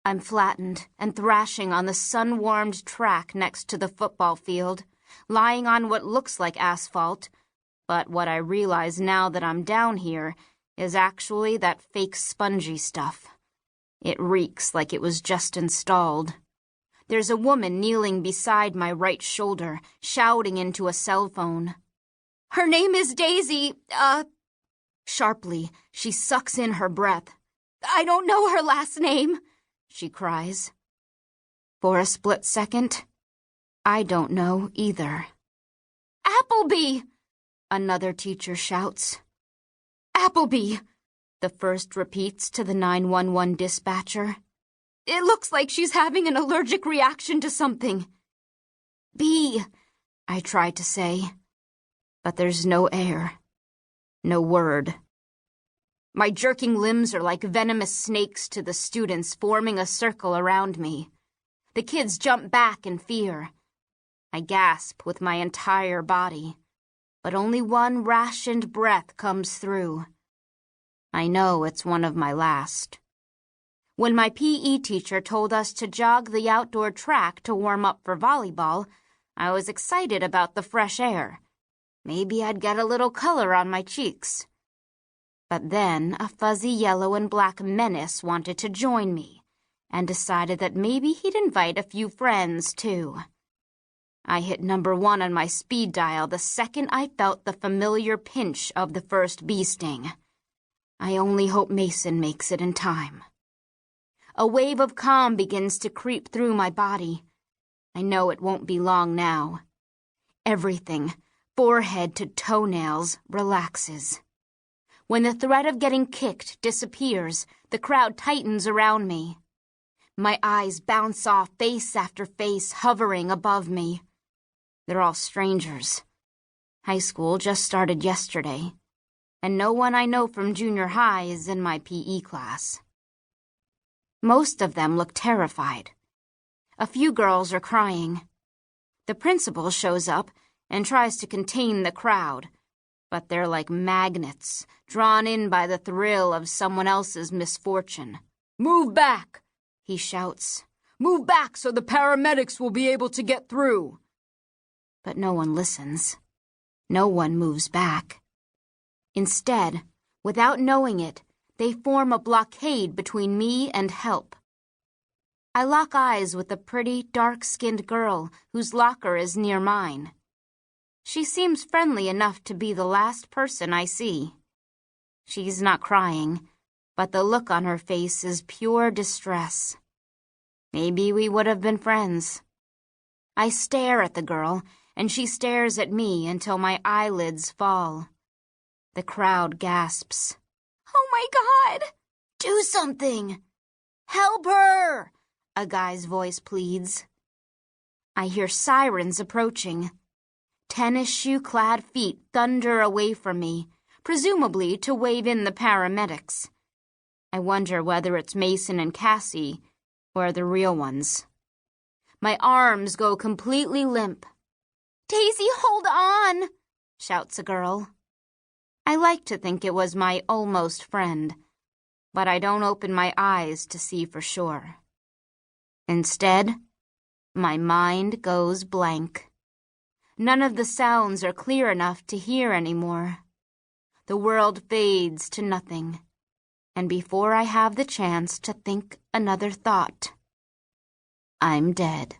I'm flattened and thrashing on the sun-warmed track next to the football field, lying on what looks like asphalt, but what I realize now that I'm down here is actually that fake spongy stuff. It reeks like it was just installed. There's a woman kneeling beside my right shoulder, shouting into a cell phone. "Her name is Daisy, Sharply, she sucks in her breath. "I don't know her last name," she cries. For a split second, I don't know either. "Appleby!" another teacher shouts. "Appleby!" the first repeats to the 911 dispatcher. "It looks like she's having an allergic reaction to something." "B," I try to say, but there's no air, no word. My jerking limbs are like venomous snakes to the students forming a circle around me. The kids jump back in fear. I gasp with my entire body, but only one rationed breath comes through. I know it's one of my last. When my PE teacher told us to jog the outdoor track to warm up for volleyball, I was excited about the fresh air. Maybe I'd get a little color on my cheeks. But then a fuzzy yellow and black menace wanted to join me and decided that maybe he'd invite a few friends, too. I hit number 1 on my speed dial the second I felt the familiar pinch of the first bee sting. I only hope Mason makes it in time. A wave of calm begins to creep through my body. I know it won't be long now. Everything, forehead to toenails, relaxes. When the threat of getting kicked disappears, the crowd tightens around me. My eyes bounce off face after face hovering above me. They're all strangers. High school just started yesterday, and no one I know from junior high is in my PE class. Most of them look terrified. A few girls are crying. The principal shows up and tries to contain the crowd, but they're like magnets, drawn in by the thrill of someone else's misfortune. "Move back!" he shouts. "Move back so the paramedics will be able to get through." But no one listens. No one moves back. Instead, without knowing it, they form a blockade between me and help. I lock eyes with a pretty, dark-skinned girl whose locker is near mine. She seems friendly enough to be the last person I see. She's not crying, but the look on her face is pure distress. Maybe we would have been friends. I stare at the girl, and she stares at me until my eyelids fall. The crowd gasps. "Oh my God! Do something! Help her!" a guy's voice pleads. I hear sirens approaching. Tennis shoe-clad feet thunder away from me, presumably to wave in the paramedics. I wonder whether it's Mason and Cassie, or the real ones. My arms go completely limp. "Daisy, hold on!" shouts a girl. I like to think it was my almost friend, but I don't open my eyes to see for sure. Instead, my mind goes blank. None of the sounds are clear enough to hear anymore. The world fades to nothing, and before I have the chance to think another thought, I'm dead.